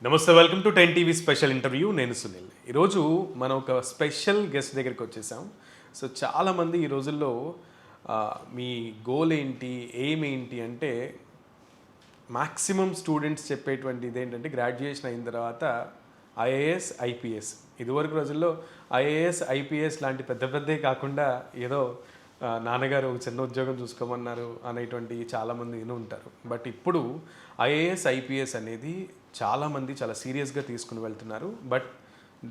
నమస్తే, welcome to 10 TV special interview. నేను సునీల్. ఈరోజు మనం ఒక స్పెషల్ గెస్ట్ దగ్గరికి వచ్చేసాం. సో చాలామంది ఈ రోజుల్లో మీ గోల్ ఏంటి, ఎయిమ్ ఏంటి అంటే మ్యాక్సిమం స్టూడెంట్స్ చెప్పేటువంటి ఇదేంటంటే గ్రాడ్యుయేషన్ అయిన తర్వాత ఐఏఎస్, ఐపీఎస్. ఇదివరకు రోజుల్లో ఐఏఎస్, ఐపీఎస్ లాంటి పెద్ద పెద్దవి కాకుండా ఏదో నాన్నగారు ఒక చిన్న ఉద్యోగం చూసుకోమన్నారు అనేటువంటి చాలామంది విని ఉంటారు. బట్ ఇప్పుడు ఐఏఎస్, ఐపీఎస్ అనేది చాలామంది చాలా సీరియస్గా తీసుకుని వెళ్తున్నారు. బట్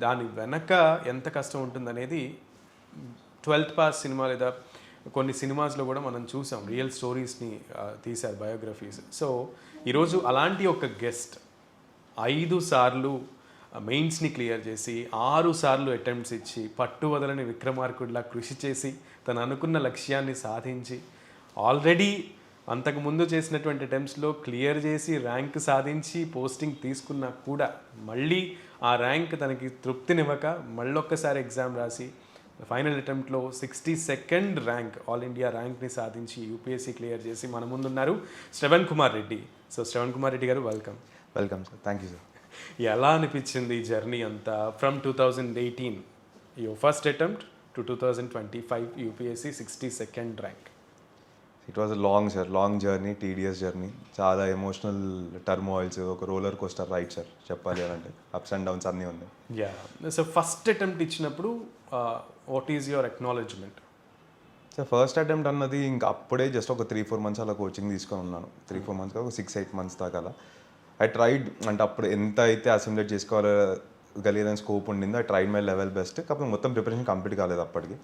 దాని వెనక ఎంత కష్టం ఉంటుందనేది 12th పాస్ సినిమా లేదా కొన్ని సినిమాస్లో కూడా మనం చూసాం. రియల్ స్టోరీస్ని తీశారు, బయోగ్రఫీస్. సో ఈరోజు అలాంటి ఒక గెస్ట్ 5 సార్లు మెయిన్స్ని క్లియర్ చేసి 6 సార్లు అటెంప్ట్స్ ఇచ్చి పట్టు వదలని విక్రమార్కుడిలా కృషి చేసి తను అనుకున్న లక్ష్యాన్ని సాధించి ఆల్రెడీ అంతకుముందు చేసినటువంటి అటెంప్ట్స్లో క్లియర్ చేసి ర్యాంక్ సాధించి పోస్టింగ్ తీసుకున్నా కూడా మళ్ళీ ఆ ర్యాంక్ తనకి తృప్తినివ్వక మళ్ళొక్కసారి ఎగ్జామ్ రాసి ఫైనల్ అటెంప్ట్లో 62nd ర్యాంక్, ఆల్ ఇండియా ర్యాంక్ని సాధించి యూపీఎస్సీ క్లియర్ చేసి మన ముందున్నారు శ్రవణ్ కుమార్ రెడ్డి. సో శ్రవణ్ కుమార్ రెడ్డి గారు, welcome. Welcome sir, thank you sir. ఎలా అనిపించింది ఈ జర్నీ అంతా from 2018 your first attempt to 2025 UPSC 62nd rank? It was long journey, tedious journey, చాలా ఎమోషనల్ టర్మోయిల్స్, ఒక రోలర్ కోస్టర్ రైడ్ సార్ చెప్పాలి అంటే. అప్స్ అండ్ డౌన్స్ అన్నీ ఉన్నాయి. యా, సో ఫస్ట్ అటెంప్ట్ ఇచ్చినప్పుడు what is your acknowledgement? Sir first attempt అన్నది ఇంకా అప్పుడే జస్ట్ ఒక 3-4 months అలా కోచింగ్ తీసుకొని ఉన్నాను. 3-4 months కాదు, ఒక 6-8 months దాకా అలా ఐ ట్రైడ్. అంటే అప్పుడు ఎంత అయితే అసిమ్యులేట్ చేసుకోగలిగేదని స్కోప్ ఉండిందో I tried my level best. కాకపోతే మొత్తం ప్రిపరేషన్ కంప్లీట్ కాలేదు అప్పటికి.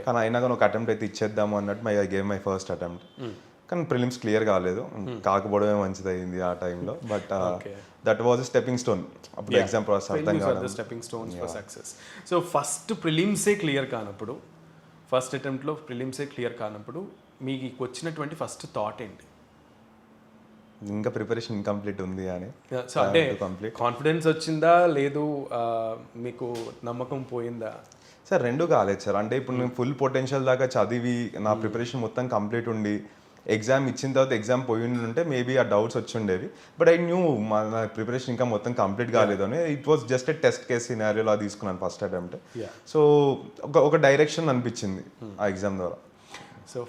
కానీ అయినా కానీ ఒక అటెంప్ట్ అయితే ఇచ్చేద్దాము అన్నట్టు I gave my first attempt. కానీ ప్రిలిమ్స్ క్లియర్ కాలేదు, కాకపోవడమే మంచిది అయింది ఆ టైంలో. But that was stepping stone. అప్పుడు ఎగ్జామ్ ప్రాసెస్ అర్థం కాదు. Stepping stones for success. So first ప్రిలిమ్సే క్లియర్ కానప్పుడు, ఫస్ట్ అటెంప్ట్లో ప్రిలిమ్సే క్లియర్ కానప్పుడు మీకు వచ్చినటువంటి ఫస్ట్ థాట్ ఏంటి? ఇంకా ప్రిపరేషన్ ఇన్కంప్లీట్ ఉంది అని. సో అంటే కాన్ఫిడెన్స్ వచ్చిందా, లేదు మీకు నమ్మకం పోయిందా? సార్ రెండు కాలేదు సార్. అంటే ఇప్పుడు నేను ఫుల్ పొటెన్షియల్ దాకా చదివి నా ప్రిపరేషన్ మొత్తం కంప్లీట్ ఉండి ఎగ్జామ్ ఇచ్చిన తర్వాత ఎగ్జామ్ పోయి ఉంటే మేబీ ఆ డౌట్స్ వచ్చి ఉండేవి. బట్ ఐ న్యూ నా ప్రిపరేషన్ ఇంకా మొత్తం కంప్లీట్ కాలేదు అని. It was just a test case సినారియోలా తీసుకున్నాను ఫస్ట్ అటెంప్ట్. సో ఒక డైరెక్షన్ అనిపించింది ఆ ఎగ్జామ్ ద్వారా. సో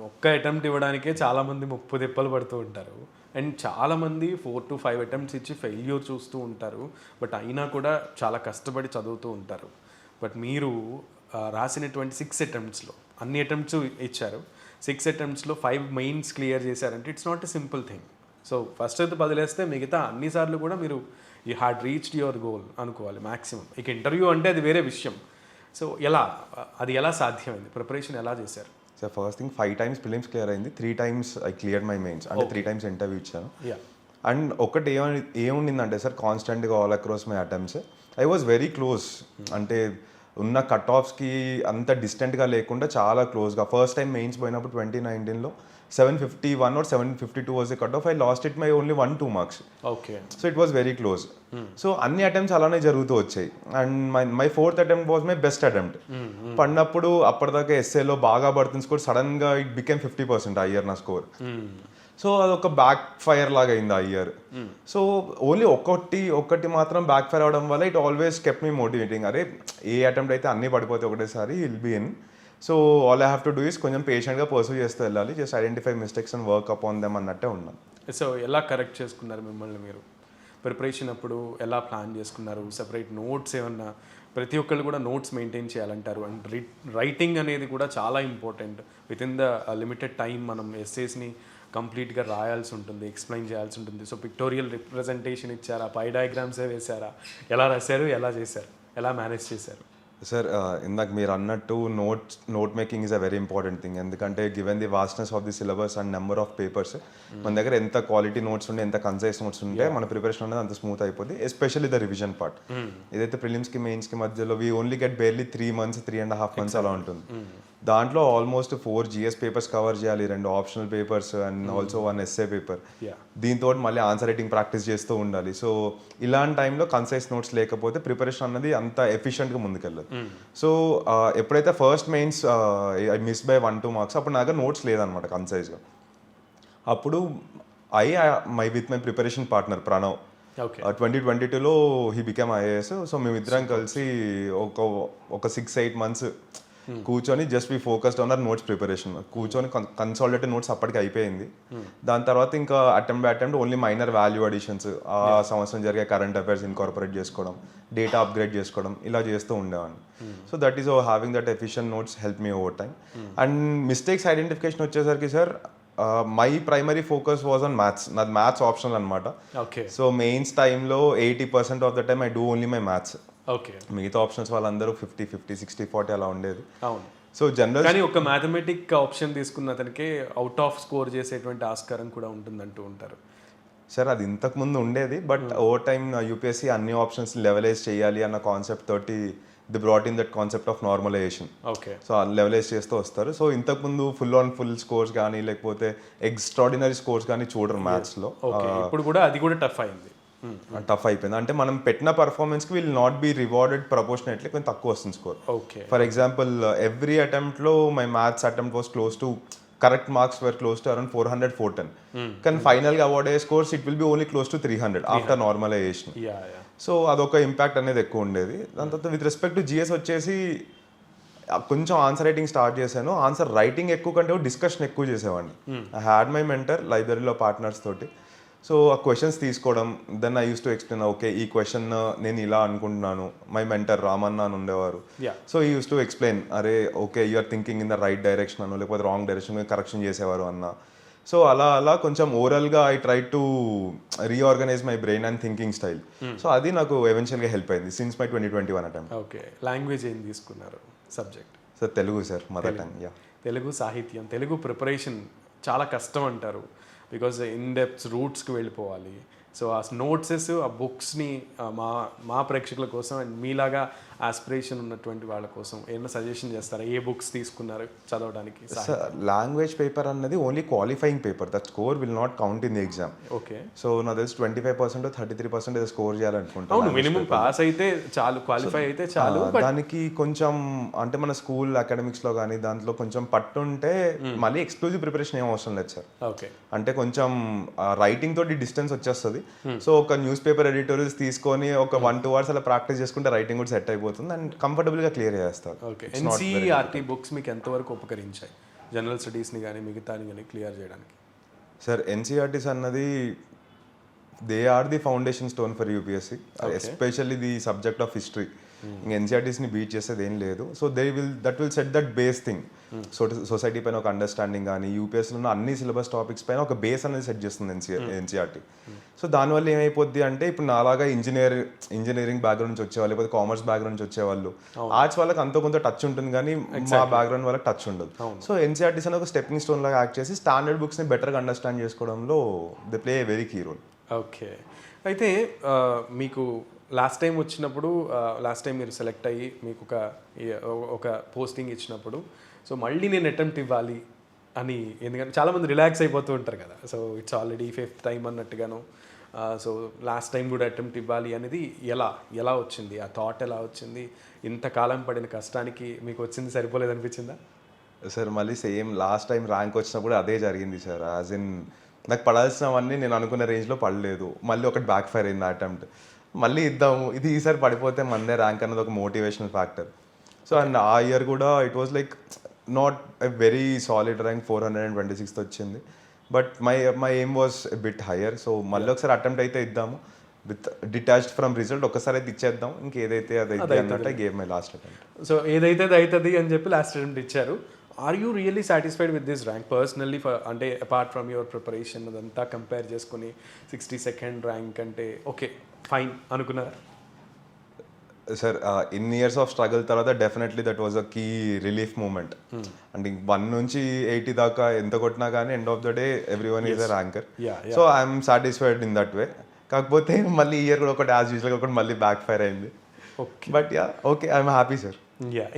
ఒక్క అటెంప్ట్ ఇవ్వడానికే చాలామంది ముప్పు తిప్పలు పడుతూ ఉంటారు. అండ్ చాలామంది 4 to 5 అటెంప్ట్స్ ఇచ్చి ఫెయిల్యూర్ చూస్తూ ఉంటారు. బట్ అయినా కూడా చాలా కష్టపడి చదువుతూ ఉంటారు. బట్ మీరు రాసినటువంటి 6 అటెంప్ట్స్లో అన్ని అటెంప్ట్స్ ఇచ్చారు. 6 అటెంప్ట్స్లో 5 మెయిన్స్ క్లియర్ చేశారంటే it's not a simple thing. So first అయితే వదిలేస్తే మిగతా అన్నిసార్లు కూడా మీరు you had reached your goal అనుకోవాలి మ్యాక్సిమం. ఇక ఇంటర్వ్యూ అంటే అది వేరే విషయం. సో అది ఎలా సాధ్యమైంది? ప్రిపరేషన్ ఎలా చేశారు? So first thing 5 times prelims clear అయింది, 3 times I clear my mains. అంటే 3 times ఇంటర్వ్యూ ఇచ్చాను. అండ్ ఒకటి ఏముండిందంటే సార్, కాన్స్టెంట్గా all across my attempts I was very close. అంటే ఉన్న కట్ ఆఫ్స్కి అంత డిస్టెంట్గా లేకుండా చాలా క్లోజ్గా. ఫస్ట్ టైం మెయిన్స్ పోయినప్పుడు 2019లో 751 or 752 was the cut off. I lost it my only 1-2 marks. Okay. So it was very close. So అన్ని attempts అలానే జరుగుతూ వచ్చాయి. And my 4th attempt was my best attempt. పడినప్పుడు అప్పటిదాకా ఎస్ఏలో బాగా పడుతుంది స్కోర్, సడన్గా ఇట్ బికెమ్ 50% ఆ ఇయర్ నా స్కోర్. సో అదొక బ్యాక్ ఫైర్ లాగా అయింది ఆ ఇయర్. సో ఓన్లీ ఒక్కటి మాత్రం బ్యాక్ ఫైర్ అవడం వల్ల it always kept me motivating. అరే ఏ అటెంప్ట్ అయితే అన్నీ పడిపోతే ఒకటేసారి will be in. So all I have to do is కొంచెం పేషెంట్గా పర్సూ చేస్తూ వెళ్ళాలి, just identify mistakes and work upon them అన్నట్టే ఉన్నాను. సో ఎలా కరెక్ట్ చేసుకున్నారు మిమ్మల్ని మీరు? ప్రిపరేషన్ అప్పుడు ఎలా ప్లాన్ చేసుకున్నారు? సెపరేట్ నోట్స్ ఏమన్నా? ప్రతి ఒక్కళ్ళు కూడా నోట్స్ మెయింటైన్ చేయాలంటారు. అండ్ రైటింగ్ అనేది కూడా చాలా important. With in the limited time మనం ఎస్సేస్ని కంప్లీట్గా రాయాల్సి ఉంటుంది, ఎక్స్ప్లెయిన్ చేయాల్సి ఉంటుంది. సో పిక్టోరియల్ రిప్రజెంటేషన్ ఇచ్చారా, పై డయాగ్రామ్సే వేశారా, ఎలా రాశారు, ఎలా చేశారు, ఎలా మేనేజ్ చేశారు? సార్ ఇందాక మీరు అన్నట్టు note making is a very important thing. ఎందుకంటే given the vastness of the syllabus and number of papers, మన దగ్గర ఎంత క్వాలిటీ నోట్స్ ఉంటే, ఎంత కన్సైజ్ నోట్స్ ఉంటే మన ప్రిపరేషన్ అనేది అంత స్మూత్ అయిపోద్ది. Especially the revision part. ఏదైతే ప్రిలిమ్స్కి మెయిన్స్కి మధ్యలో we only get barely 3 months 3.5 months అలా ఉంటుంది. దాంట్లో ఆల్మోస్ట్ 4 GS పేపర్స్ కవర్ చేయాలి, 2 optional papers and also 1 essay paper. దీంతో మళ్ళీ ఆన్సర్ రైటింగ్ ప్రాక్టీస్ చేస్తూ ఉండాలి. సో ఇలాంటి టైంలో కన్సైజ్ నోట్స్ లేకపోతే ప్రిపరేషన్ అన్నది అంత ఎఫిషియెంట్గా ముందుకెళ్ళదు. సో ఎప్పుడైతే first mains I miss by 1-2 marks, అప్పుడు నా దగ్గర నోట్స్ లేదనమాట కన్సైజ్గా. అప్పుడు with my preparation partner Pranav, okay 2022లో హీ బికమ్ ఐఏఎస్. సో మేమిద్దరం కలిసి ఒక 6-8 మంత్స్ కూర్చొని just we focused on our notes preparation. కూర్చొని కన్సాలిడేటెడ్ నోట్స్ అప్పటికి అయిపోయింది. దాని తర్వాత ఇంకా attempt only minor value additions, ఆ సంవత్సరం జరిగే కరెంట్ అఫైర్స్ ఇన్కార్పొరేట్ చేసుకోవడం, డేటా అప్గ్రేడ్ చేసుకోవడం, ఇలా చేస్తూ ఉండేవాడిని. So that is having that efficient notes help me over time. And mistakes identification వచ్చేసరికి sir my primary focus was on maths. నాది మ్యాథ్స్ ఆప్షనల్ అనమాట. ఓకే సో మెయిన్స్ టైంలో 80% of the time I do only my maths. Okay మిగతా options వాళ్ళందరూ 50-50, 60-40 అలా ఉండేది. అవును. So general కానీ ఒక మ్యాథమెటిక్ ఆప్షన్ తీసుకున్న అతనికి అవుట్ ఆఫ్ స్కోర్ చేసేటువంటి ఆస్కారం కూడా ఉంటుందంటూ ఉంటారు. సార్ అది ఇంతకు ముందు ఉండేది, బట్ ఓవర్ టైమ్ యూపీఎస్సీ అన్ని ఆప్షన్స్ లెవెలైజ్ చేయాలి అన్న కాన్సెప్ట్ తోటి the brought in that concept of normalisation. Okay so levelise చేస్తూ వస్తారు. సో ఇంతకుముందు ఫుల్ స్కోర్స్ కానీ లేకపోతే ఎక్స్ట్రాడినరీ స్కోర్స్ కానీ చూడరు మ్యాథ్స్లో. ఓకే ఇప్పుడు కూడా అది కూడా టఫ్ అయింది. టఫ్ అయిపోయింది. అంటే మనం పెట్టిన పర్ఫార్మెన్స్కి will not be rewarded proportionately, కొంచెం తక్కువ వస్తుంది score. Okay for example every అటెంప్ట్లో my maths attempt was close to correct marks were close to around 400-410. కానీ ఫైనల్గా అవార్డ్ అయ్యే scores it will be only close to 300 after normalisation. Yeah yeah so అదొక impact అనేది ఎక్కువ ఉండేది. దాని తర్వాత విత్ రెస్పెక్ట్ టు జిఎస్ వచ్చేసి కొంచెం ఆన్సర్ రైటింగ్ స్టార్ట్ చేశాను. ఆన్సర్ రైటింగ్ ఎక్కువ కంటే డిస్కషన్ ఎక్కువ చేసేవాడిని. ఐ హ్యాడ్ మై మెంటర్ లైబ్రరీలో పార్ట్నర్స్ తోటి. సో ఆ క్వశ్చన్స్ తీసుకోవడం, then I use to explain, okay ఈ క్వశ్చన్ నేను ఇలా అనుకుంటున్నాను. మై మెంటర్ రామన్న అని ఉండేవారు. So he used to explain, అరే okay you are thinking in the right direction అను, లేకపోతే రాంగ్ డైరెక్షన్ కరెక్షన్ చేసేవారు అన్న. సో అలా కొంచెం ఓవరాల్గా I try to reorganise my brain and thinking style. So అది నాకు ఎవెన్చువల్గా హెల్ప్ అయింది since my 2021 attempt. Okay language ఏం తీసుకున్నారు subject? Sir Telugu sir, mother tongue. Yeah Telugu సాహిత్యం. తెలుగు ప్రిపరేషన్ చాలా కష్టం అంటారు, బికాజ్ ఇన్ డెప్త్ రూట్స్కి వెళ్ళిపోవాలి. సో ఆ నోట్సెస్ ఆ బుక్స్ని మా ప్రేక్షకుల కోసం అండ్ మీలాగా ఆస్పిరేషన్ ఉన్నటువంటి వాళ్ళ కోసం ఏమైనా సజెషన్ చేస్తారా? ఏ బుక్స్ తీసుకున్నారు చదవడానికి? లాంగ్వేజ్ పేపర్ అన్నది only qualifying paper. That score will not count in the exam. Okay so నాకు తెలిసి 25% 33% స్కోర్ చేయాలనుకుంటాను. అవును, మినిమం పాస్ అయితే చాలు, క్వాలిఫై అయితే చాలు. దానికి కొంచెం అంటే మన స్కూల్ అకాడమిక్స్లో కానీ దాంట్లో కొంచెం పట్టుంటే మళ్ళీ ఎక్స్క్లూజివ్ ప్రిపరేషన్ ఏం అవసరం లేదు సార్. ఓకే అంటే కొంచెం రైటింగ్ తోటి డిస్టెన్స్ వచ్చేస్తుంది. సో ఒక న్యూస్ పేపర్ ఎడిటోరియల్స్ తీసుకొని ఒక 1-2 hours అలా ప్రాక్టీస్ చేసుకుంటే రైటింగ్ కూడా సెట్ అయిపోతుంది అండ్ కంఫర్టబుల్గా క్లియర్ చేస్తారు. ఓకే ఎన్సీఈఆర్టీ బుక్స్ మీకు ఎంతవరకు ఉపకరించాయి జనరల్ స్టడీస్ని కానీ మిగతాని కానీ క్లియర్ చేయడానికి? సార్ ఎన్సీఆర్టీస్ అన్నది they are the foundation stone for UPSC, especially the subject of history. ఇంకా ఎన్సీఆర్టీస్ని బీట్ చేసేది ఏం లేదు. So that will set that base thing. Society పైన ఒక అండర్స్టాండింగ్ కానీ యూపీఎస్లో ఉన్న అన్ని సిలబస్ టాపిక్స్ పైన ఒక బేస్ అనేది సెట్ చేస్తుంది ఎన్సీఆర్టీ. సో దానివల్ల ఏమైపోద్ది అంటే ఇప్పుడు నాలాగా ఇంజనీరింగ్ బ్యాక్గ్రౌండ్ నుంచి వచ్చేవాళ్ళు, లేకపోతే కామర్స్ బ్యాక్గ్రౌండ్ నుంచి వచ్చేవాళ్ళు, ఆర్ట్స్ వాళ్ళకి అంత కొంత టచ్ ఉంటుంది కానీ మా బ్యాక్గ్రౌండ్ వాళ్ళకి టచ్ ఉండదు. సో ఎన్సీఆర్టీస్ అనేది ఒక స్టెప్పింగ్ స్టోన్ లాగా యాక్ట్ చేసి స్టాండర్డ్ బుక్స్ని బెటర్గా అండర్స్టాండ్ చేసుకోవడంలో they play a very key role. Okay అయితే మీకు లాస్ట్ టైం వచ్చినప్పుడు, లాస్ట్ టైం మీరు సెలెక్ట్ అయ్యి మీకు ఒక పోస్టింగ్ ఇచ్చినప్పుడు, సో మళ్ళీ నేను అటెంప్ట్ ఇవ్వాలి అని, ఎందుకంటే చాలామంది రిలాక్స్ అయిపోతూ ఉంటారు కదా. So it's already 5th time అన్నట్టుగాను. సో లాస్ట్ టైం కూడా అటెంప్ట్ ఇవ్వాలి అనేది ఎలా వచ్చింది? ఆ థాట్ ఎలా వచ్చింది? ఇంతకాలం పడిన కష్టానికి మీకు వచ్చింది సరిపోలేదు అనిపించిందా? సార్ మళ్ళీ సేమ్ లాస్ట్ టైం ర్యాంక్ వచ్చినప్పుడు అదే జరిగింది సార్. యాజ్ ఇన్ నాకు పడాల్సినవన్నీ నేను అనుకున్న రేంజ్లో పడలేదు. మళ్ళీ ఒకటి బ్యాక్ ఫైర్ అయింది అటెంప్ట్. మళ్ళీ ఇద్దాము, ఇది ఈసారి పడిపోతే మందే ర్యాంక్ అన్నది ఒక మోటివేషనల్ ఫ్యాక్టర్. సో అండ్ ఆ ఇయర్ కూడా it was like not a very solid rank, 426 వచ్చింది. But my aim was a bit higher. So మళ్ళీ ఒకసారి అటెంప్ట్ అయితే ఇద్దాము, విత్ డిటాచ్డ్ ఫ్రమ్ రిజల్ట్. ఒకసారి అయితే ఇచ్చేద్దాం, ఇంకేదైతే అదైతే అన్నట్టు game my last attempt. So ఏదైతే అది అవుతుంది అని చెప్పి లాస్ట్ అటెంప్ట్ ఇచ్చారు. Are you really satisfied with this rank personally? అంటే అపార్ట్ ఫ్రమ్ యువర్ ప్రిపరేషన్ అదంతా కంపేర్ చేసుకుని 62nd ర్యాంక్ అంటే ఓకే ఫైన్ అనుకున్నారా? Sir in years of struggle తర్వాత definitely that was a key relief moment. అంటే 1 నుంచి 80 దాకా ఎంత కొట్టినా కానీ end of the day everyone is a ranker. So I'm satisfied in that way. కాకపోతే మళ్ళీ ఇయర్ కూడా ఒకటి యాజ్ యూజువల్గా ఒకటి మళ్ళీ బ్యాక్ ఫైర్ అయింది. But yeah okay I'm happy sir.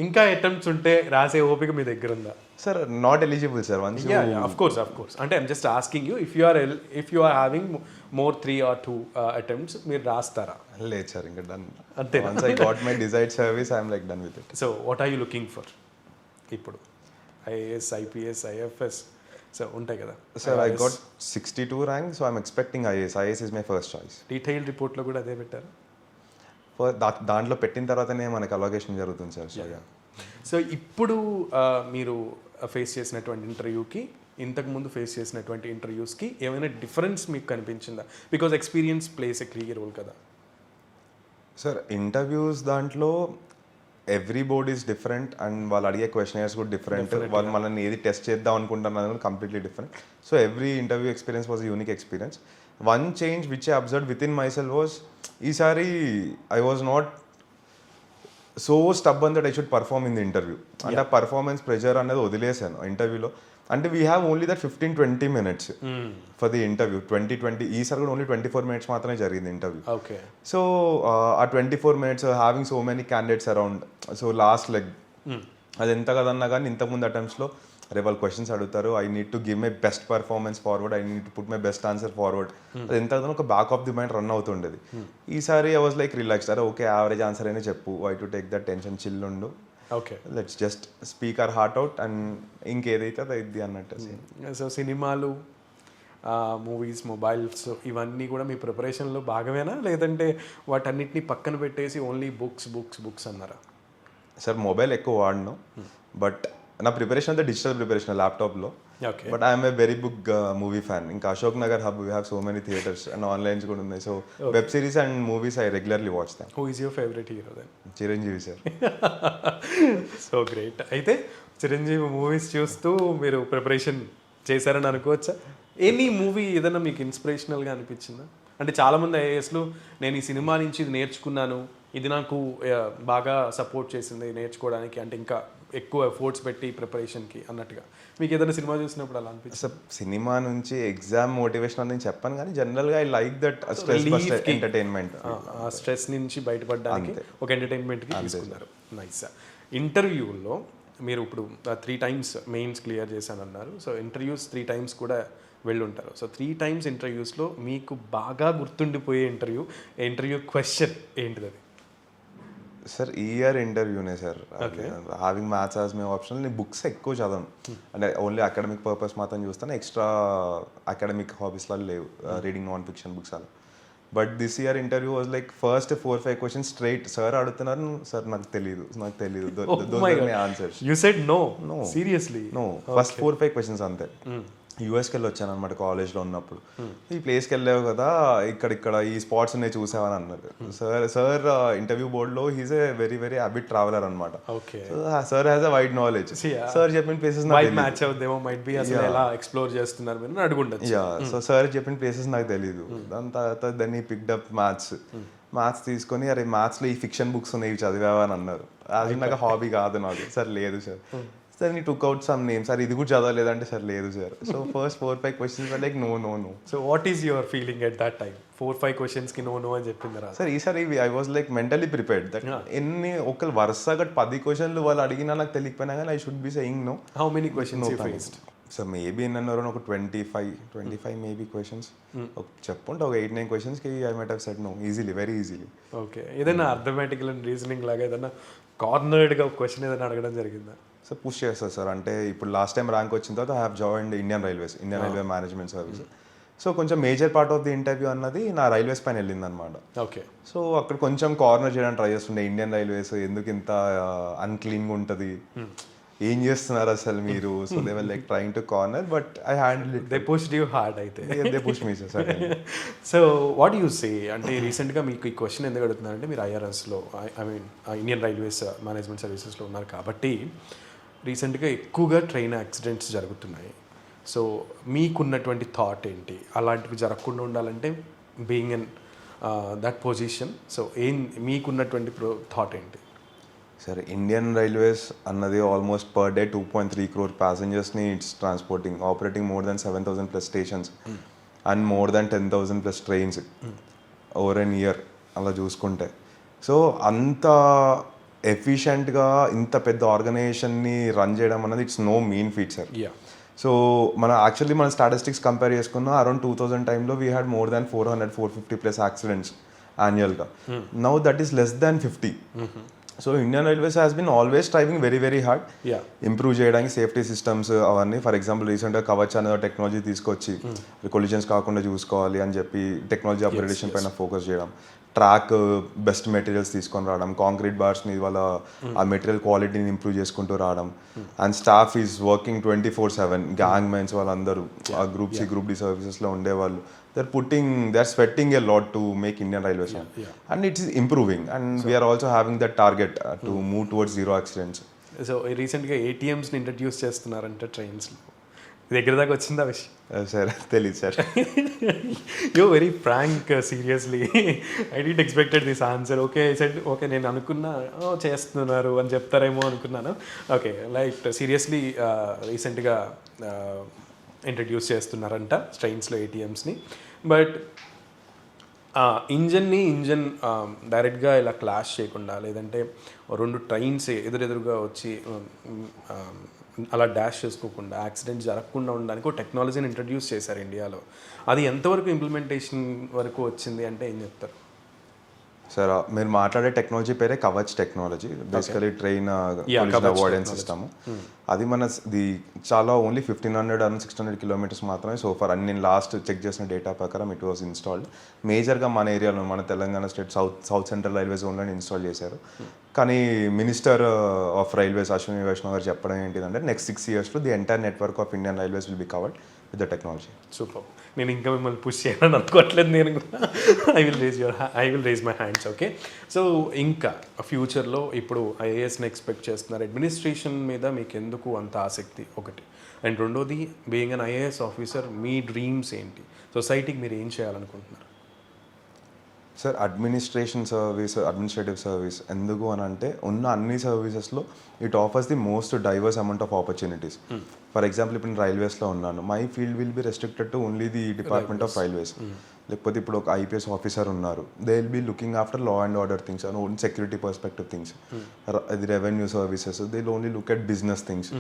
ఇంకా అటెంప్ట్స్ ఉంటే రాసే ఓపిక మీ దగ్గర ఉందా? Sir not eligible sir once. Of course అంటే I'm just asking you if you are having more 3 or 2 attempts మీరు రాస్తారా? లేదు సార్, ఇంకా డన్ అంతే. Once I got my desired service I'm like done with it. So what are you looking for ఇప్పుడు? IAS, IPS, IFS, so ఉంటాయి కదా sir I got 62 rank, so I'm expecting IAS is my first choice. Detail రిపోర్ట్లో కూడా అదే పెట్టారు. దాంట్లో పెట్టిన తర్వాతనే మనకి అలొకేషన్ జరుగుతుంది సార్. సో ఇప్పుడు మీరు ఫేస్ చేసినటువంటి ఇంటర్వ్యూకి ఇంతకుముందు ఫేస్ చేసినటువంటి ఇంటర్వ్యూస్కి ఏమైనా డిఫరెన్స్ మీకు కనిపించిందా? Because experience plays a clear role కదా. సార్ ఇంటర్వ్యూస్ దాంట్లో every board is different and వాళ్ళు అడిగే క్వశ్చనర్స్ కూడా డిఫరెంట్. వాళ్ళు మనల్ని ఏది టెస్ట్ చేద్దాం అనుకుంటున్నారు కూడా completely different. So every interview experience was unique experience. One change which I observe within myself was, ఈసారి I was not so stubborn that I should perform in the interview. అంటే ఆ performance pressure అనేది వదిలేసాను ఇంటర్వ్యూలో. అంటే we have only that 15-20 minutes for the interview. 20 ఈసారి కూడా only 24 minutes మాత్రమే జరిగింది ఇంటర్వ్యూ. ఓకే. సో ఆ 24 minutes having so many candidates around, so last leg అది ఎంత కదన్నా కానీ ఇంతకుముందు అటెంప్ట్స్లో అరే వాళ్ళు క్వశ్చన్స్ అడుగుతారు, I need to give my best performance forward, I need to put my best answer forward. అది ఎంత కదన్నా ఒక back of the mind run అవుతుండేది. ఈసారి ఐ వాజ్ లైక్ రిలాక్స్, అరే ఓకే యావరేజ్ ఆన్సర్ అయినా చెప్పు, I to take that tension, chill ఉండు, okay let's just speak our heart out and ఇంకేదైతే అది ఇది అన్నట్టు. సో సినిమాలు, మూవీస్, మొబైల్స్ ఇవన్నీ కూడా మీ ప్రిపరేషన్లో భాగమేనా, లేదంటే వాటన్నిటిని పక్కన పెట్టేసి ఓన్లీ బుక్స్ అన్నారా? సార్ మొబైల్ ఎక్కువ వాడను, బట్ నా ప్రిపరేషన్ అంతా డిజిటల్ ప్రిపరేషన్ ల్యాప్టాప్లో. Okay. But I'm a very big movie fan. ఇంకా Ashok Nagar hub we have so many theatres and onlines కూడా ఉన్నాయి. So web series and movies I regularly watch them. Who is your favourite hero then? Chiranjeevi sir. So great. అయితే Chiranjeevi movies చూస్తూ మీరు preparation చేశారని అనుకోవచ్చా? Any movie ఏదైనా మీకు ఇన్స్పిరేషనల్గా అనిపించిందా? అంటే చాలామంది ఐఏఎస్లు నేను ఈ సినిమా నుంచి ఇది నేర్చుకున్నాను, ఇది నాకు బాగా సపోర్ట్ చేసింది నేర్చుకోవడానికి, అంటే ఇంకా ఎక్కువ ఎఫర్ట్స్ పెట్టి ప్రిపరేషన్కి అన్నట్టుగా మీకు ఏదైనా సినిమా చూసినప్పుడు అలా అనిపిస్తుంది? సార్ సినిమా నుంచి ఎగ్జామ్ మోటివేషన్ అని చెప్పాను, కానీ జనరల్గా I like that stress entertainment. ఆ స్ట్రెస్ నుంచి బయటపడడానికి ఒక ఎంటర్టైన్మెంట్కి తీసుకున్నారు. నైస్. ఇంటర్వ్యూలో మీరు ఇప్పుడు 3 times మెయిన్స్ క్లియర్ చేశానన్నారు. సో ఇంటర్వ్యూస్ 3 times కూడా వెళ్ళుంటారు. సో 3 times ఇంటర్వ్యూస్లో మీకు బాగా గుర్తుండిపోయే ఇంటర్వ్యూ క్వశ్చన్ ఏంటిది అది? సార్ ఈ ఇయర్ ఇంటర్వ్యూనే sir. Having maths as my option. నేను బుక్స్ ఎక్కువ చదవను, అంటే ఓన్లీ అకాడమిక్ పర్పస్ మాత్రం చూస్తాను. ఎక్స్ట్రా అకాడమిక్ హాబీస్లో లేవు, రీడింగ్ నాన్ ఫిక్షన్ బుక్స్ అలా. But this year interview was like first 4-5 questions straight sir అడుగుతున్నారు, సార్ నాకు తెలియదు answers. You said no? Seriously? No, first 4-5 questions అంతే. యూఎస్కి వెళ్ళి వచ్చాను అనమాట కాలేజ్లో ఉన్నప్పుడు. ఈ ప్లేస్కి వెళ్ళావు కదా, ఇక్కడ ఈ స్పాట్స్ ఉన్నాయి చూసావని అన్నారు. సార్ ఇంటర్వ్యూ బోర్డ్లో he's a very very habit traveller అనమాట. Sir has a wide knowledge. Sir చెప్పిన ప్లేసెస్ సో సార్ చెప్పిన ప్లేసెస్ నాకు తెలీదు. దాని తర్వాత దాన్ని పిక్డ్ అప్ మ్యాథ్స్ తీసుకొని, అరే మ్యాథ్స్లో ఈ ఫిక్షన్ బుక్స్ ఉన్నాయి ఇవి చదివావా అని అన్నారు. అది నాకు హాబీ కాదు నాకు. సార్ లేదు సార్. సార్ నీ took out some name, sir ఇది కూడా చదవలేదంటే సార్ లేదు sir. So first 4-5 questions like no. So what is your feeling at that time? 4-5 questionsకి నో అని చెప్పింది సార్. ఈసారి I was like mentally prepared that ఎన్ని ఒకళ్ళు వరుసగా 10 questions వాళ్ళు అడిగినా నాకు తెలియకపోయినా కానీ I should be saying no. How many questions you faced? So maybe అన్నారు ఒక 25 మేబీ క్వశ్చన్స్ చెప్పుంటే ఒక 8-9 questions I might have said no easily, very easily. Okay. ఏదైనా అర్థమెటికల్ అండ్ రీజనింగ్ లాగా ఏదైనా కార్నర్డ్గా ఒక క్వశ్చన్ ఏదైనా అడగడం జరిగిందా? సో పుష్ చేస్తారు సార్. అంటే ఇప్పుడు లాస్ట్ టైం ర్యాంక్ వచ్చిన తర్వాత I have joined Indian railway management service. So కొంచెం major part of the interview అన్నది నా రైల్వేస్ పైన వెళ్ళింది అనమాట. ఓకే. సో అక్కడ కొంచెం కార్నర్ చేయడానికి ట్రై చేస్తుండే. ఇండియన్ రైల్వేస్ ఎందుకు ఇంత అన్క్లీన్గా ఉంటుంది, ఏం చేస్తున్నారు అసలు మీరు? So they were like trying to corner, but I handle it. They pushed you hard అయితే. They push me sir. So what you say, అంటే రీసెంట్గా మీకు ఈ క్వశ్చన్ ఎందుకు అడుగుతున్నారంటే మీరు ఐఆర్ఎస్లో I mean Indian railways management సర్వీసెస్లో ఉన్నారు కాబట్టి రీసెంట్గా ఎక్కువగా ట్రైన్ యాక్సిడెంట్స్ జరుగుతున్నాయి. సో మీకున్నటువంటి థాట్ ఏంటి? అలాంటివి జరగకుండా ఉండాలంటే being in that position, so మీకున్నటువంటి థాట్ ఏంటి? సరే, ఇండియన్ రైల్వేస్ అన్నది ఆల్మోస్ట్ పర్ డే 2.3 crore ప్యాసింజర్స్ని it's transporting, operating more than 7,000+ stations and more than 10,000+ trains over an year అలా చూసుకుంటే. సో అంత ఎఫిషియెంట్గా ఇంత పెద్ద ఆర్గనైజేషన్ని రన్ చేయడం అన్నది it's no mean feat sir. So మన స్టాటిస్టిక్స్ కంపేర్ చేసుకున్న అరౌండ్ 2000 టైంలో we had more than 400-450+ accidents యాన్యువల్గా. Now that is less than 50. So Indian railways has been always striving very very hard Yeah. Improve చేయడానికి safety systems అవన్నీ. For example రీసెంట్గా కవచ్ అనే technology తీసుకొచ్చి collisions కాకుండా చూసుకోవాలి అని చెప్పి టెక్నాలజీ అప్గ్రేడేషన్ పైన ఫోకస్ చేయడం, ట్రాక్ బెస్ట్ మెటీరియల్స్ తీసుకొని రావడం, కాంక్రీట్ బార్స్ని వాళ్ళ ఆ మెటీరియల్ క్వాలిటీని ఇంప్రూవ్ చేసుకుంటూ రావడం. And staff is working 24/7. Gang mens వాళ్ళందరూ ఆ గ్రూప్ సి గ్రూప్ డి సర్వీసెస్లో ఉండేవాళ్ళు. they're sweating a lot to make Indian Railways on. And it is improving, and we are also having that target to move towards zero accidents. So రీసెంట్గా ఏటీఎంస్ని introduce చేస్తున్నారంటే ట్రైన్స్లో దగ్గర దాకా వచ్చిందా విషయం? Sir తెలీదు sir. Yo very frank, seriously I don't expected this answer. Okay said okay, నేను అనుకున్నా చేస్తున్నారు అని చెప్తారేమో అనుకున్నాను. ఓకే, లైక్ సీరియస్లీ రీసెంట్గా ఇంట్రడ్యూస్ చేస్తున్నారంట ట్రైన్స్లో ఏటీఎంస్ని. బట్ ఇంజన్ డైరెక్ట్గా ఇలా క్లాష్ చేయకుండా, లేదంటే రెండు ట్రైన్స్ ఎదురెదురుగా వచ్చి అలా డాష్ చేసుకోకుండా, యాక్సిడెంట్ జరగకుండా ఉండడానికి ఒక టెక్నాలజీని ఇంట్రడ్యూస్ చేశారు ఇండియాలో. అది ఎంతవరకు ఇంప్లిమెంటేషన్ వరకు వచ్చింది అంటే ఏం చెప్తారు? సార్ మీరు మాట్లాడే టెక్నాలజీ పేరే Kavach technology. Basically train avoidance system. అది మనది చాలా ఓన్లీ 1500 and 600 kilometers మాత్రమే సో ఫర్. అని నేను లాస్ట్ చెక్ చేసిన డేటా ప్రకారం ఇట్ వాజ్ ఇన్స్టాల్డ్. మేజర్గా మన ఏరియాలో, మన Telangana state south central railway జోన్లో ఇన్స్టాల్ చేశారు. కానీ minister of railways Ashwini Vaishnav గారు చెప్పడం ఏంటిదంటే next 6 years the entire network of Indian railways will be covered with the technology. Super. నేను ఇంకా మిమ్మల్ని పుష్ చేయాలని అనుకోవట్లేదు. నేను కూడా I will raise my hands. Okay, so ఇంకా ఫ్యూచర్లో ఇప్పుడు ఐఏఎస్ని ఎక్స్పెక్ట్ చేస్తున్నారు. అడ్మినిస్ట్రేషన్ మీద మీకు ఎందుకు అంత ఆసక్తి ఒకటి, అండ్ రెండోది being an IAS officer me dreams ఏంటి, సొసైటీకి మీరు ఏం చేయాలనుకుంటున్నారు? సార్ అడ్మినిస్ట్రేటివ్ సర్వీస్ ఎందుకు అని అంటే ఉన్న అన్ని సర్వీసెస్లో it offers the most diverse amount of opportunities. For example ఇప్పుడు నేను రైల్వేస్లో ఉన్నాను, my field will be restricted to only the department of railways. లేకపోతే ఇప్పుడు ఒక ఐపీఎస్ ఆఫీసర్ ఉన్నారు, they will be looking after law and order things and own security perspective things. అది revenue services, they will only look at business things,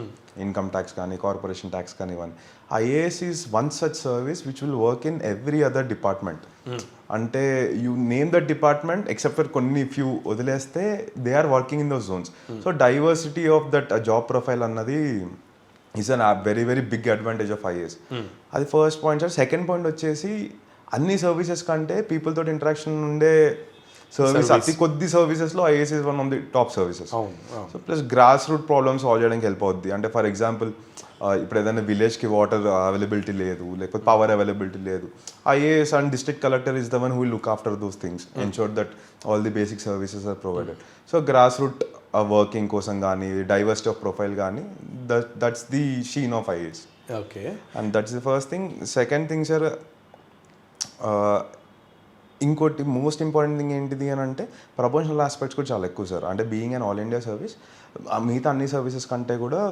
income tax కానీ corporation tax కానీ ఇవన్నీ. IAS is one such service which will work in every other department. అంటే you name that department except for కొన్ని few వదిలేస్తే they are working in those zones. So diversity of that job profile అన్నది is an very very big advantage of IAS. అది first point sir. Second point వచ్చేసి అన్ని services కంటే people తోటి interaction ఉండే service అతి కొద్ది సర్వీసెస్లో IAS is one of the top services. So plus grass root problems solve చేయడానికి హెల్ప్ అవుద్ది. అంటే ఫర్ ఎగ్జాంపుల్ ఇప్పుడు ఏదైనా విలేజ్కి వాటర్ అవైలబిలిటీ లేదు, లేకపోతే పవర్ అవైలబిలిటీ లేదు, IAS and district collector is the one who will look after those things, ensure that all the basic services are provided. So grass root working కోసం కానీ diversity of profile కానీ that's the sheen of IAS. Okay, and that's the first thing. Second thing sir, ఇంకోటి most important thing ఏంటిది అని అంటే promotional aspects కూడా చాలా ఎక్కువ సార్. అంటే being an all India service, మిగతా అన్ని సర్వీసెస్ కంటే కూడా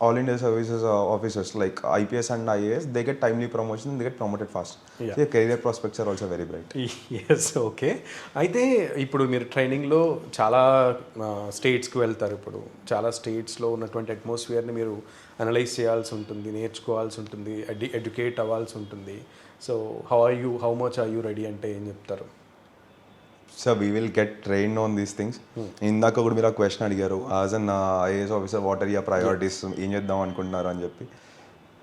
all India services officers like IPS and IAS they get timely promotion, they get promoted fast. Career prospects are also very bright. Yes, okay. అయితే ఇప్పుడు మీరు ట్రైనింగ్లో చాలా స్టేట్స్కి వెళ్తారు. ఇప్పుడు చాలా స్టేట్స్లో ఉన్నటువంటి అట్మాస్ఫియర్ని మీరు అనలైజ్ చేయాల్సి ఉంటుంది, నేర్చుకోవాల్సి ఉంటుంది, ఎడ్యుకేట్ అవ్వాల్సి ఉంటుంది. So how much are you ready అంటే ఏం చెప్తారు? So we will get trained on these things. ఇందాక కూడా మీరు ఆ క్వశ్చన్ అడిగారు, as an IAS officer what are your priorities, ఏం చేద్దాం అనుకుంటున్నారు అని చెప్పి.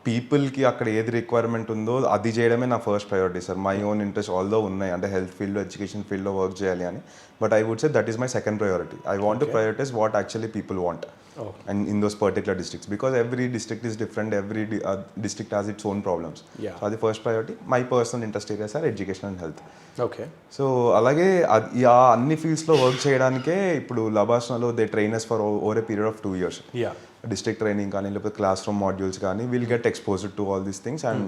పీపుల్కి అక్కడ ఏది రిక్వైర్మెంట్ ఉందో అది చేయడమే నా first priority sir. My own interest although ఉన్నాయి, అంటే హెల్త్ ఫీల్డ్లో ఎడ్యుకేషన్ ఫీల్డ్లో వర్క్ చేయాలి అని. But I would say that is my second priority. I want to prioritize what actually people want and in those particular districts, because every district is different, every district has its own problems. So the first priority, my personal interest areas are education and health. Okay, so అలాగే అన్ని ఫీల్డ్స్లో work చేయడానికే ఇప్పుడు లబాస్నాలో they trainers for over a period of 2 years. District training కానీ లేకపోతే classroom modules కానీ will get exposed to all these things. And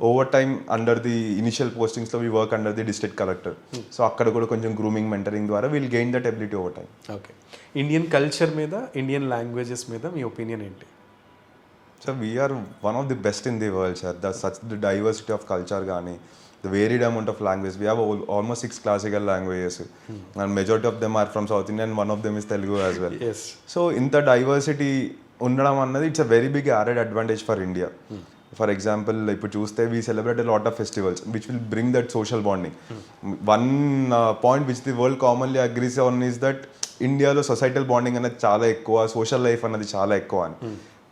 over time under the initial పోస్టింగ్స్లో we work under the district collector. So అక్కడ కూడా కొంచెం grooming mentoring ద్వారా will gain that ability over time. Okay, Indian culture మీద, Indian languages మీద మీ opinion ఏంటి? So we're one of the best in the world sir. The diversity of culture కానీ the varied amount of language. We have almost 6 classical languages, and majority of them are from South India, and one of them is Telugu as well. Yes. So in the diversity ఉండడం అన్నది it's a very big added advantage for India. For example ఇప్పుడు చూస్తే we celebrate lot of festivals which will bring that social bonding. One point which the world commonly agrees on is that ఇండియాలో societal bonding అనేది చాలా ఎక్కువ, social life అనేది చాలా ఎక్కువ అని.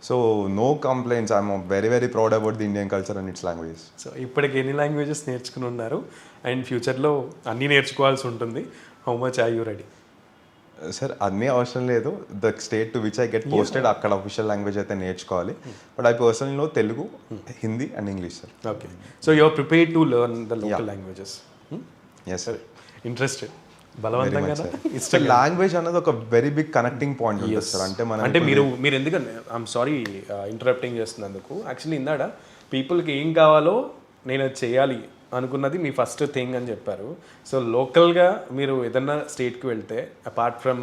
So no complaints, I'm very very proud about the Indian culture and its languages. So ఇప్పటికి ఎన్ని లాంగ్వేజెస్ నేర్చుకుని ఉన్నారు అండ్ ఫ్యూచర్లో అన్నీ నేర్చుకోవాల్సి ఉంటుంది? How much are you ready? Sir అన్నీ అవసరం లేదు. The state to which I get posted అక్కడ అఫీషియల్ లాంగ్వేజ్ అయితే నేర్చుకోవాలి. But I personal Telugu, Hindi and English sir. Okay, so you are prepared to learn the local languages? Yes sir. Interested? బలవంతంగా ఇష్టం. Language అనేది ఒక వెరీ బిగ్ కనెక్టింగ్ పాయింట్ ఉంటుంది sir. అంటే మనం అంటే మీరు ఎందుకంటే ఐఎమ్ సారీ ఇంటరప్టింగ్ చేస్తున్నందుకు. యాక్చువల్లీ ఇందాడ పీపుల్కి ఏం కావాలో నేను అది చేయాలి అనుకున్నది మీ ఫస్ట్ థింగ్ అని చెప్పారు. సో లోకల్గా మీరు ఏదన్నా స్టేట్కి వెళ్తే apart from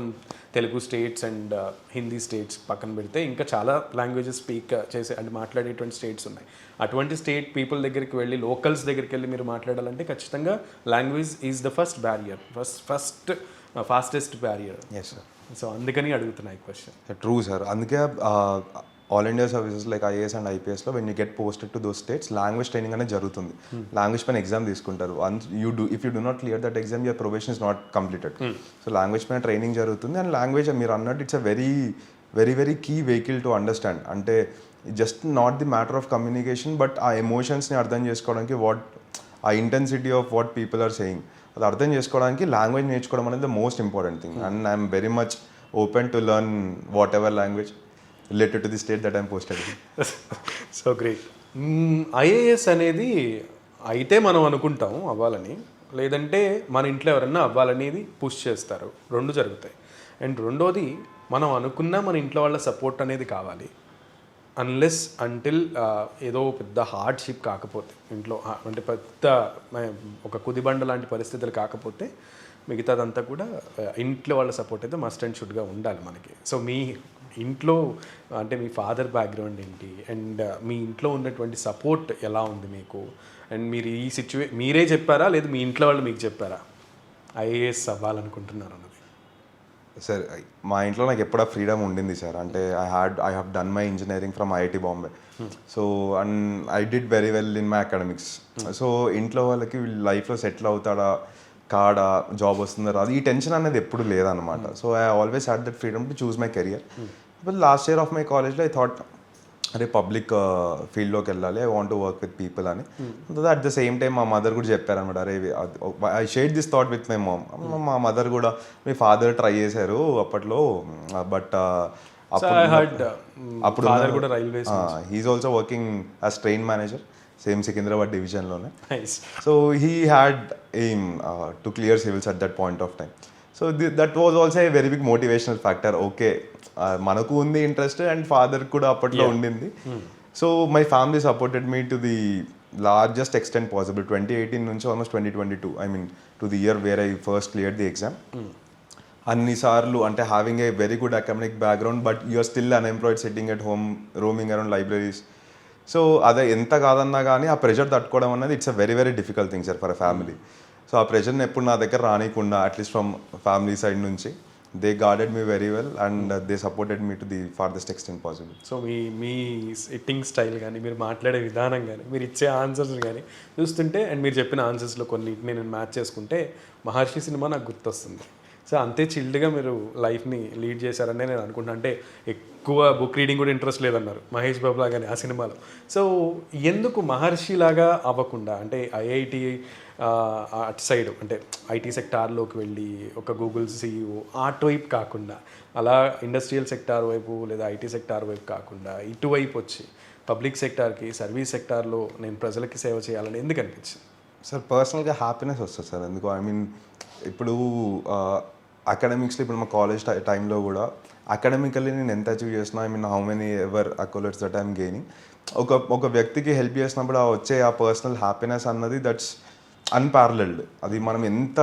Telugu states and Hindi states పక్కన పెడితే ఇంకా చాలా లాంగ్వేజెస్ స్పీక్ చేసే అంటే మాట్లాడేటువంటి స్టేట్స్ ఉన్నాయి. అటువంటి స్టేట్ పీపుల్ దగ్గరికి వెళ్ళి, లోకల్స్ దగ్గరికి వెళ్ళి మీరు మాట్లాడాలంటే ఖచ్చితంగా language is the first barrier, fastest barrier. Yes sir. So అందుకని అడుగుతున్నా ఈ క్వశ్చన్. True sir. అందుకే all India services like IAS and ఐపీఎస్లో when you get posted to those states language training అనేది జరుగుతుంది. లాంగ్వేజ్ పైన ఎగ్జామ్ తీసుకుంటారు. If you do not clear that exam your probation is not completed. So language పైన training జరుగుతుంది. And language మీరు అన్నట్టు it's a very very very key vehicle to understand. అంటే just not the matter of communication but ఆ ఎమోషన్స్ని అర్థం చేసుకోవడానికి ఆ intensity of what people are saying అది అర్థం చేసుకోవడానికి లాంగ్వేజ్ నేర్చుకోవడం అనేది the most important thing. And I'm very much open to learn whatever language related to the state that I'm posted. So great. IAS అనేది అయితే మనం అనుకుంటాం అవ్వాలని, లేదంటే మన ఇంట్లో ఎవరన్నా అవ్వాలనేది పుష్ చేస్తారు, రెండు జరుగుతాయి. అండ్ రెండోది మనం అనుకున్నా మన ఇంట్లో వాళ్ళ సపోర్ట్ అనేది కావాలి. అన్లెస్ అంటిల్ ఏదో పెద్ద హార్డ్షిప్ కాకపోతే ఇంట్లో అంటే పెద్ద ఒక కుదిబండ లాంటి పరిస్థితులు కాకపోతే మిగతాదంతా కూడా ఇంట్లో వాళ్ళ సపోర్ట్ అయితే మస్ట్ అండ్ షుడ్గా ఉండాలి మనకి. సో మీ ఇంట్లో అంటే మీ ఫాదర్ బ్యాక్గ్రౌండ్ ఏంటి అండ్ మీ ఇంట్లో ఉన్నటువంటి సపోర్ట్ ఎలా ఉంది మీకు? అండ్ మీరు ఈ మీరే చెప్పారా లేదు మీ ఇంట్లో వాళ్ళు మీకు చెప్పారా ఐఏఎస్ అవ్వాలనుకుంటున్నారు అన్నది? సార్ మా ఇంట్లో నాకు ఎప్పుడూ ఫ్రీడమ్ ఉండింది సార్. అంటే I have done my engineering from IIT Bombay. So and I did very well in my academics. So ఇంట్లో వాళ్ళకి లైఫ్లో సెటిల్ అవుతాడా కాడా, జాబ్ వస్తుందా రాదు, ఈ టెన్షన్ అనేది ఎప్పుడు లేదనమాట. So I always had that freedom to choose my career. But last year of my కాలేజ్లో ఐ థాట్ అరే పబ్లిక్ ఫీల్డ్లోకి వెళ్ళాలి, I want to work with people అని. అట్ ద సేమ్ టైం మా మదర్ కూడా చెప్పారనమాట. అరే I share this thought with my mom. మా మదర్ కూడా మీ ఫాదర్ ట్రై చేశారు అప్పట్లో బట్ అప్పుడు he's also working as train manager same Secunderabad డివిజన్లోనే. So he had aim to clear civils at that point of time. So that was also a very big motivational factor. Okay మనకు ఉంది interest and father కూడా అప్పట్లో ఉండింది. So my family supported me to the largest extent possible. 2018 నుంచి almost 2022 I mean to the year where I first clear the exam. అన్నిసార్లు అంటే having a very good academic background but you're still unemployed sitting at home roaming around libraries. So అదే ఎంత కాదన్నా కానీ ఆ pressure తట్టుకోవడం అనేది it's a very very difficult thing sir for a family. So ఆ ప్రెషర్ని ఎప్పుడు నా దగ్గర రానికుండా అట్లీస్ట్ ఫ్రమ్ ఫ్యామిలీ సైడ్ నుంచి they guarded me very well and they supported me to the farthest extent possible. So me sitting style కానీ మీరు మాట్లాడే విధానం కానీ మీరు ఇచ్చే ఆన్సర్స్ కానీ చూస్తుంటే అండ్ మీరు చెప్పిన ఆన్సర్స్లో కొన్నిటిని నేను మ్యాచ్ చేసుకుంటే మహర్షి సినిమా నాకు గుర్తొస్తుంది. సో అంతే చిల్డ్గా మీరు లైఫ్ని లీడ్ చేశారనే నేను అనుకుంటున్నాను. అంటే ఎక్కువ బుక్ రీడింగ్ కూడా ఇంట్రెస్ట్ లేదన్నారు మహేష్ బాబు లాగానే ఆ సినిమాలో. సో ఎందుకు మహర్షి లాగా అవ్వకుండా అంటే ఐఐటి అటు సైడ్ అంటే ఐటీ సెక్టార్లోకి వెళ్ళి ఒక గూగుల్ సిఇఓ అటువైపు కాకుండా అలా ఇండస్ట్రియల్ సెక్టార్ వైపు లేదా ఐటీ సెక్టార్ వైపు కాకుండా ఇటువైపు వచ్చి పబ్లిక్ సెక్టార్కి సర్వీస్ సెక్టార్లో నేను ప్రజలకి సేవ చేయాలని ఎందుకు అనిపించింది? సార్ పర్సనల్గా హ్యాపీనెస్ వస్తుంది సార్. ఎందుకు ఐ మీన్ ఇప్పుడు అకాడమిక్స్లో ఇప్పుడు మా కాలేజ్ టైంలో కూడా అకాడమికల్లీ నేను ఎంత అచీవ్ చేసినా I mean how many ever accolades that I'm gaining ఒక వ్యక్తికి హెల్ప్ చేసినప్పుడు ఆ వచ్చే ఆ పర్సనల్ హ్యాపీనెస్ అన్నది దట్స్ అన్పారలెల్డ్. అది మనం ఎంత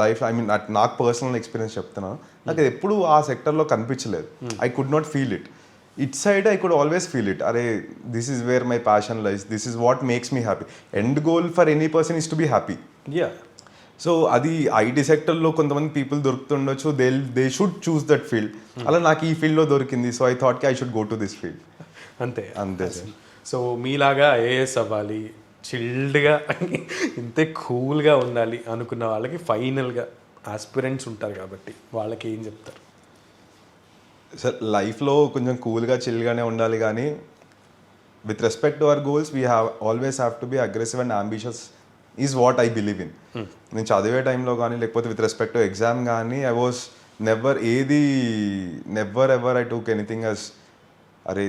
లైఫ్ ఐ మీన్ నాకు పర్సనల్ ఎక్స్పీరియన్స్ చెప్తున్నాను, నాకు అది ఎప్పుడు ఆ సెక్టర్లో కనిపించలేదు. I could not feel it. It side I could always feel it. అరే this is where my passion lies, this is what makes me happy. End goal for any person is to be happy. So అది IT సెక్టర్లో కొంతమంది people దొరుకుతుండొచ్చు, they should choose that field. అలా నాకు ఈ ఫీల్డ్లో దొరికింది, సో ఐ థాట్ కి I should go to this field. అంతే అంతే సార్. సో మీలాగా ఐఏఎస్ అవ్వాలి, చిల్డ్గా ఇంతే కూల్గా ఉండాలి అనుకున్న వాళ్ళకి ఫైనల్గా ఆస్పిరెంట్స్ ఉంటారు కాబట్టి వాళ్ళకి ఏం చెప్తారు? సార్ లైఫ్లో కొంచెం కూల్గా చిల్గానే ఉండాలి కానీ with respect to our goals we always have to be aggressive and ambitious is what I believe in. నేను చదివే టైంలో కానీ లేకపోతే విత్ రెస్పెక్ట్ టు ఎగ్జామ్ కానీ I was never ever I took anything as అరే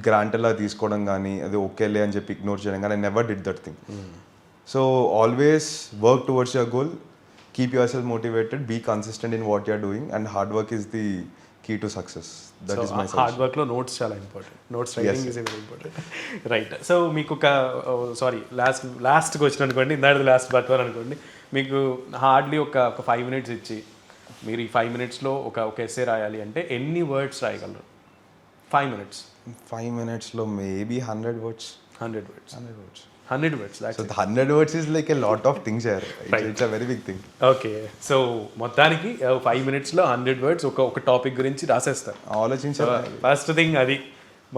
గ్రాంటల్లా తీసుకోవడం కానీ అది ఓకేలే అని చెప్పి ఇగ్నోర్ చేయడం కానీ I never did that thing. So always work towards your goal, keep yourself motivated, be consistent in what you're doing and hard work is the key to success. That is my hard వర్క్లో notes చాలా ఇంపార్టెంట్, notes writing is very important. Right. So మీకు ఒక sorry లాస్ట్కి వచ్చిన అనుకోండి, ఇందాక last బట్వర్ అనుకోండి, మీకు హార్డ్లీ ఒక 5 minutes ఇచ్చి మీరు ఈ 5 minutesలో ఒక ఎస్సే రాయాలి అంటే ఎన్ని వర్డ్స్ రాయగలరు? 5 minutes. 5 minutesలో maybe 100 words. 100 words. 100 words. That's So it. the 100 words is like a lot of things here. It's a very big thing. Okay. So మొత్తానికి 5 minutesలో 100 words ఒక టాపిక్ గురించి రాసేస్తారు. ఆలోచించాలి. ఫస్ట్ థింగ్ అది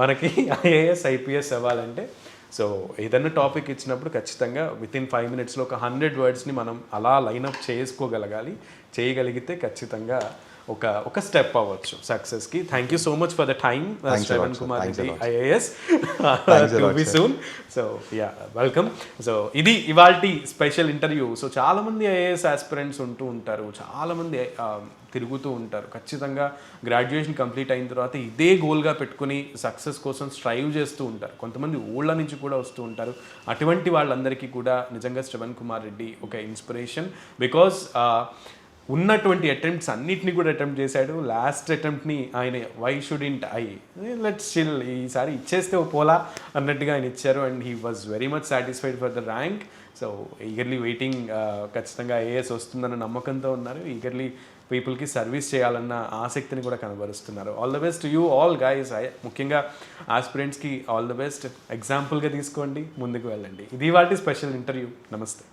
మనకి ఐఏఎస్ ఐపీఎస్ అవ్వాలంటే so ఏదైనా topic ఇచ్చినప్పుడు ఖచ్చితంగా వితిన్ 5 minutesలో ఒక 100 wordsని మనం అలా లైన్అప్ చేసుకోగలగాలి. చేయగలిగితే ఖచ్చితంగా ఒక స్టెప్ అవ్వచ్చు సక్సెస్కి. Thank you so much for the time Shravan Kumar Reddy IAS. To be soon. So yeah welcome. So ఇది ఇవాల్టి స్పెషల్ ఇంటర్వ్యూ. సో చాలామంది ఐఏఎస్ ఆస్పిరెంట్స్ ఉంటూ ఉంటారు, చాలామంది తిరుగుతూ ఉంటారు. ఖచ్చితంగా గ్రాడ్యుయేషన్ కంప్లీట్ అయిన తర్వాత ఇదే గోల్గా పెట్టుకుని సక్సెస్ కోసం స్ట్రైవ్ చేస్తూ ఉంటారు. కొంతమంది ఊళ్ళ నుంచి కూడా వస్తూ ఉంటారు. అటువంటి వాళ్ళందరికీ కూడా నిజంగా శ్రవణ్ కుమార్ రెడ్డి ఒక ఇన్స్పిరేషన్. బికాజ్ ఉన్నటువంటి అటెంప్ట్స్ అన్నిటిని కూడా అటెంప్ట్ చేశాడు. లాస్ట్ అటెంప్ట్ని ఆయన why shouldn't I let's chill, ఈసారి ఇచ్చేస్తే పోలా అన్నట్టుగా ఆయన ఇచ్చారు. And he was very much satisfied for the rank. So eagerly waiting, ఖచ్చితంగా ఐఏఎస్ వస్తుందన్న నమ్మకంతో ఉన్నారు. ఈగర్లీ పీపుల్కి సర్వీస్ చేయాలన్న ఆసక్తిని కూడా కనబరుస్తున్నారు. All the best you all guys. ముఖ్యంగా ఆస్పిరెంట్స్కి ఆల్ ద బెస్ట్. ఎగ్జాంపుల్గా తీసుకోండి, ముందుకు వెళ్ళండి. ఇది వాటి స్పెషల్ ఇంటర్వ్యూ. నమస్తే.